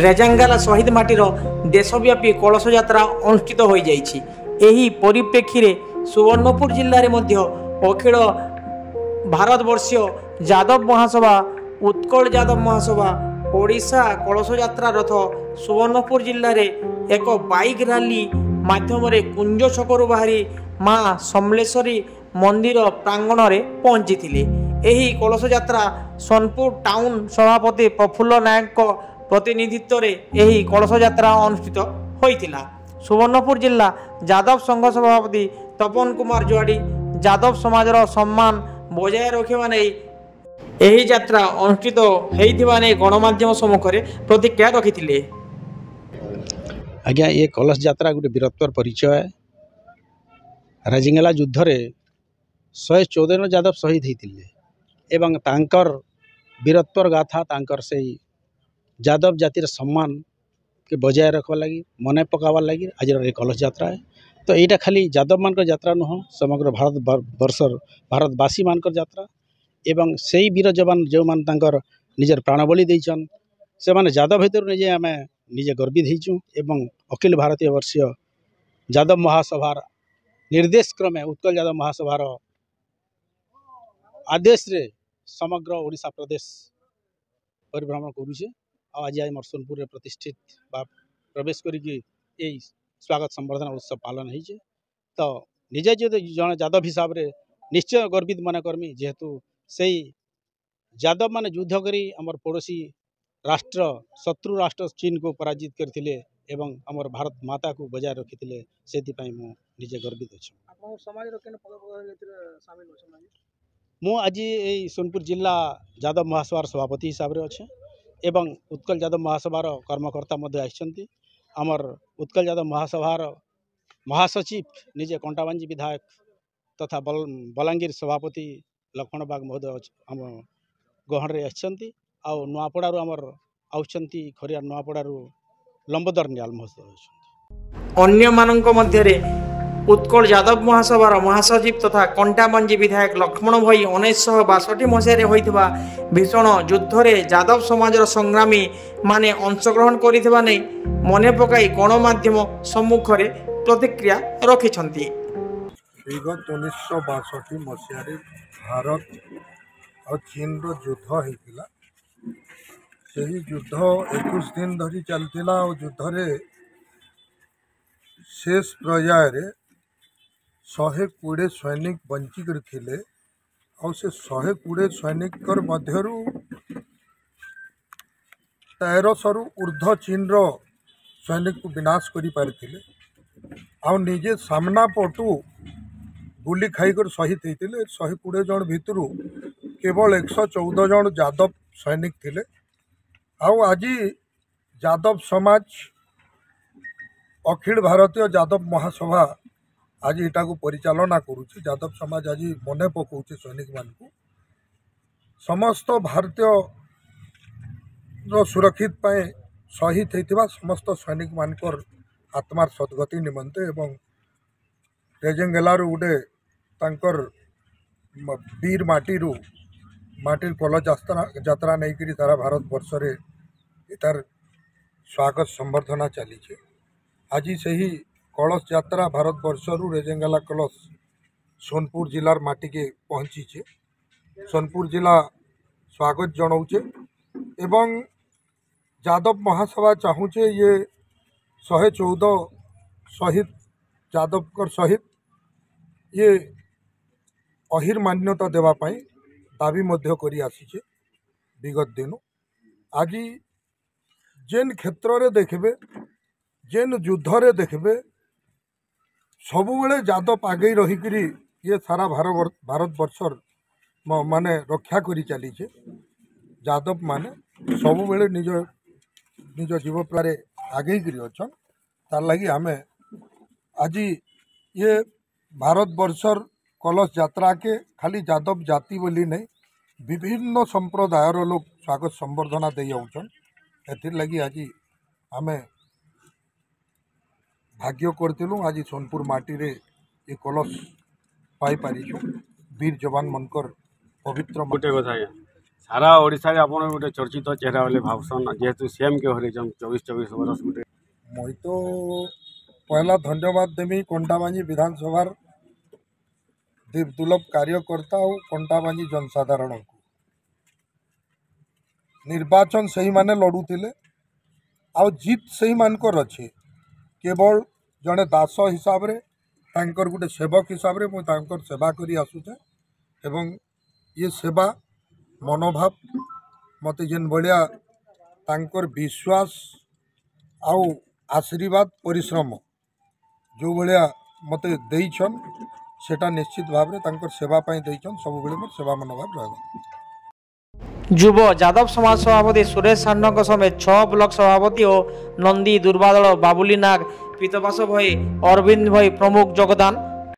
ରେଜାଙ୍ଗାଲା ଶହୀଦ ମାଟିର ଦେଶବ୍ୟାପୀ କଳସ ଯାତ୍ରା ଅନୁଷ୍ଠିତ ହୋଇଯାଇଛି। ଏହି ପରିପ୍ରେକ୍ଷୀରେ ସୁବର୍ଣ୍ଣପୁର ଜିଲ୍ଲାରେ ମଧ୍ୟ ଅଖିଳ ଭାରତବର୍ଷୀୟ ଯାଦବ ମହାସଭା, ଉତ୍କଳ ଯାଦବ ମହାସଭା, ଓଡ଼ିଶା କଳସ ଯାତ୍ରା ରଥ ସୁବର୍ଣ୍ଣପୁର ଜିଲ୍ଲାରେ ଏକ ବାଇକ୍ ରାଲି ମାଧ୍ୟମରେ କୁଞ୍ଜ ଛକରୁ ବାହାରି ମା ସମଲେଶ୍ୱରୀ ମନ୍ଦିର ପ୍ରାଙ୍ଗଣରେ ପହଞ୍ଚିଥିଲେ। ଏହି କଳସ ଯାତ୍ରା ସୋନପୁର ଟାଉନ ସଭାପତି ପ୍ରଫୁଲ୍ଲ ନାୟକଙ୍କ ପ୍ରତିନିଧିତ୍ୱରେ ଏହି କଳସ ଯାତ୍ରା ଅନୁଷ୍ଠିତ ହୋଇଥିଲା। ସୁବର୍ଣ୍ଣପୁର ଜିଲ୍ଲା ଯାଦବ ସଂଘ ସଭାପତି ତପନ କୁମାର ଜୁଆଡ଼ି ଯାଦବ ସମାଜର ସମ୍ମାନ ବଜାୟ ରଖିବା ନେଇ ଏହି ଯାତ୍ରା ଅନୁଷ୍ଠିତ ହୋଇଥିବା ନେଇ ଗଣମାଧ୍ୟମ ସମ୍ମୁଖରେ ପ୍ରତିକ୍ରିୟା ରଖିଥିଲେ। ଆଜ୍ଞା, ଏ କଳସ ଯାତ୍ରା ଗୋଟେ ବୀରତ୍ୱର ପରିଚୟ। ରାଜିଙ୍ଗଲା ଯୁଦ୍ଧରେ 114 ଜଣ ଯାଦବ ଶହୀଦ ହୋଇଥିଲେ ଏବଂ ତାଙ୍କର ବୀରତ୍ୱର ଗାଥା, ତାଙ୍କର ସେଇ ଯାଦବ ଜାତିର ସମ୍ମାନକେ ବଜାୟ ରଖବା ଲାଗି, ମନେ ପକାବାର୍ ଲାଗି ଆଜିର ଏ କଳସ ଯାତ୍ରା। ତ এইটা ଖାଲି ଯାଦବମାନଙ୍କର ଯାତ୍ରା ନୁହଁ, ସମଗ୍ର ଭାରତବର୍ଷର ଭାରତବାସୀମାନଙ୍କର ଯାତ୍ରା। ଏବଂ ସେଇ ବୀର ଯବାନ ଯେଉଁମାନେ ତାଙ୍କର ନିଜର ପ୍ରାଣବଳି ଦେଇଛନ୍, ସେମାନେ ଯାଦବ ଭିତରୁ ନିଜେ ଗର୍ବିତ ହେଇଛୁ। ଏବଂ ଅଖିଳ ଭାରତୀୟ ବର୍ଷୀୟ ଯାଦବ ମହାସଭାର ନିର୍ଦ୍ଦେଶ କ୍ରମେ ଉତ୍କଳ ଯାଦବ ମହାସଭାର ଆଦେଶରେ ସମଗ୍ର ଓଡ଼ିଶା ପ୍ରଦେଶ ପରିଭ୍ରମଣ କରୁଛେ। ଆଉ ଆଜି ଆମର ସୋନପୁରରେ ପ୍ରତିଷ୍ଠିତ ବା ପ୍ରବେଶ କରିକି এই ସ୍ୱାଗତ ସମ୍ବର୍ଦ୍ଧନା ଉତ୍ସବ ପାଳନ ହେଇଛେ। ତ ନିଜେ ଯଦି ଜଣେ ଯାଦବ ହିସାବରେ ନିଶ୍ଚୟ ଗର୍ବିତ ମନେ କର୍ମି, ଯେହେତୁ ସେଇ ଯାଦବ ମାନେ ଯୁଦ୍ଧ କରି ଆମର ପଡ଼ୋଶୀ ରାଷ୍ଟ୍ର ଶତ୍ରୁ ରାଷ୍ଟ୍ର ଚୀନକୁ ପରାଜିତ କରିଥିଲେ ଏବଂ ଆମର ଭାରତ ମାତାକୁ ବଜାୟ ରଖିଥିଲେ। ସେଥିପାଇଁ ମୁଁ ନିଜେ ଗର୍ବିତ ଅଛି। ମୁଁ ଆଜି এই ସୋନପୁର ଜିଲ୍ଲା ଯାଦବ ମହାସଭାର ସଭାପତି ହିସାବରେ ଅଛେ ଏବଂ ଉତ୍କଳ ଯାଦବ ମହାସଭାର କର୍ମକର୍ତ୍ତା ମଧ୍ୟ ଆସିଛନ୍ତି। ଆମର ଉତ୍କଳ ଯାଦବ ମହାସଭାର ମହାସଚିବ ନିଜେ କଣ୍ଟାବାଞ୍ଜି ବିଧାୟକ ତଥା ବଲାଙ୍ଗୀର ସଭାପତି ଲକ୍ଷ୍ମଣ ବାଗ ମହୋଦୟ ଆମ ଗହଣରେ ଆସିଛନ୍ତି। ଆଉ ନୂଆପଡ଼ାରୁ ଆମର ଆସୁଛନ୍ତି, ଖରିଆର ନୂଆପଡ଼ାରୁ ଲମ୍ବୋଦର ନିଆଲ ମହୋଦୟ ଅଛନ୍ତି। ଅନ୍ୟମାନଙ୍କ ମଧ୍ୟରେ ଉତ୍କଳ ଯାଦବ ମହାସଭାର ମହାସଚିବ ତଥା କଣ୍ଟାବାଞ୍ଜି ବିଧାୟକ ଲକ୍ଷ୍ମଣ ଭୋଇ 1962 ମସିହାରେ ହୋଇଥିବା ଭୀଷଣ ଯୁଦ୍ଧରେ ଯାଦବ ସମାଜର ସଂଗ୍ରାମୀ ମାନେ ଅଂଶଗ୍ରହଣ କରିଥିବା ନେଇ ମନେ ପକାଇ ଗଣମାଧ୍ୟମ ସମ୍ମୁଖରେ ପ୍ରତିକ୍ରିୟା ରଖିଛନ୍ତି। ବିଗତ 1962 ମସିହାରେ ଭାରତ ଆଉ ଚୀନର ଯୁଦ୍ଧ ହେଇଥିଲା। ସେହି ଯୁଦ୍ଧ 21 ଦିନ ଧରି ଚାଲିଥିଲା। ଆଉ ଯୁଦ୍ଧରେ ଶେଷ ପର୍ଯ୍ୟାୟରେ 120 ସୈନିକ ବଞ୍ଚିକରି ଥିଲେ। ଆଉ ସେ 120 ସୈନିକର ମଧ୍ୟରୁ 1300ରୁ ଉର୍ଦ୍ଧ୍ୱ ଚୀନର ସୈନିକକୁ ବିନାଶ କରିପାରିଥିଲେ। ଆଉ ନିଜେ ସାମ୍ନା ପଟୁ ଗୁଲି ଖାଇକରି ଶହୀଦ ହେଇଥିଲେ। 120 ଜଣ ଭିତରୁ କେବଳ 114 ଜଣ ଯାଦବ ସୈନିକ ଥିଲେ। ଆଉ ଆଜି ଯାଦବ ସମାଜ, ଅଖିଳ ଭାରତୀୟ ଯାଦବ ମହାସଭା ଆଜି ଏଟାକୁ ପରିଚାଳନା କରୁଛି। ଯାଦବ ସମାଜ ଆଜି ମନେ ପକାଉଛି ସୈନିକମାନଙ୍କୁ। ସମସ୍ତ ଭାରତୀୟ ସୁରକ୍ଷିତ ପାଇଁ ଶହୀଦ ହୋଇଥିବା ସମସ୍ତ ସୈନିକମାନଙ୍କର ଆତ୍ମାର ସଦ୍ଗତି ନିମନ୍ତେ ଏବଂ ରେଜେଙ୍ଗେଲାରୁ ଗୋଟେ ତାଙ୍କର ବୀର ମାଟିର କଳସ ଯାତ୍ରା ନେଇକରି ସାରା ଭାରତବର୍ଷରେ ଏଟାର ସ୍ୱାଗତ ସମ୍ବର୍ଦ୍ଧନା ଚାଲିছে। ଆଜି ସେହି କଳସ ଯାତ୍ରା ଭାରତବର୍ଷରୁ ରେଜେଙ୍ଗାଲା କଳସ ସୋନପୁର ଜିଲ୍ଲାର ମାଟିକେ ପହଞ୍ଚିছে। ସୋନପୁର ଜିଲ୍ଲା ସ୍ୱାଗତ ଜଣାଉଛେ ଏବଂ ଯାଦବ ମହାସଭା ଚାହୁଁଛେ ଇଏ 114 ଶହୀଦ ଯାଦବଙ୍କର ସହିତ ଇଏ ଅହିର ମାନ୍ୟତା ଦେବା ପାଇଁ ଦାବି ମଧ୍ୟ କରି ଆସିছে ବିଗତ ଦିନୁ। ଆଜି ଯେନ୍ କ୍ଷେତ୍ରରେ ଦେଖିବେ, ଯେନ୍ ଯୁଦ୍ଧରେ ଦେଖିବେ, ସବୁବେଳେ ଯାଦବ ଆଗେଇ ରହିକରି ଇଏ ସାରା ଭାରତବର୍ଷର ମାନେ ରକ୍ଷା କରି ଚାଲିছে। ଯାଦବ ମାନେ ସବୁବେଳେ ନିଜ ଜୀବନରେ ଆଗେଇକରି ଅଛନ୍। ତାର୍ ଲାଗି ଆମେ ଆଜି ଇଏ ଭାରତବର୍ଷର କଳସ ଯାତ୍ରାକେ ଖାଲି ଯାଦବ ଜାତି ବୋଲି ନାହିଁ, ବିଭିନ୍ନ ସମ୍ପ୍ରଦାୟର ଲୋକ ସ୍ୱାଗତ ସମ୍ବର୍ଦ୍ଧନା ଦେଇ ଆଉଛନ୍। ଏଥିର୍ଲାଗି ଆଜି ଆମେ ଭାଗ୍ୟ କରିଥିଲୁ ଆଜି ସୋନପୁର ମାଟିରେ ଏ କଳସ ପାଇପାରିଛୁ। ବୀର ଯବାନମାନଙ୍କର ପବିତ୍ର सारा ओडिशा रे आपण गोटे चर्चित चेहरा बोले भावसन जेहेतु सीएम के हरिजन 24 बरस गोटे मुई तो पहला धन्यवाद देमी कंटाबांजी विधानसभा दुर्लभ कार्यकर्ता और कंटाबांजी जनसाधारण को निर्वाचन सही माने लड़ुले आ जीत सही मानकर अच्छे केवल जड़े दास हिसाब रे तांकर गोटे सेवक हिसाब रे मुई तांकर सेवा करी आसुचे एवं ये सेवा मनोभाव मते जेन बलिया तांकर विश्वास आउ आशीर्वाद परिश्रम जो भाया मते देइछन सेटा निश्चित भाव रे तांकर सेवा पाई देइछन सब बेले मोर सेवा मनोभाव रहबा। युव यादव समाज सभापति सुरेश सान्नक समेत 6 ब्लॉक सभापति और नंदी दुर्बादल बाबुली नाग पीतबास भई अरविंद भई प्रमुख योगदान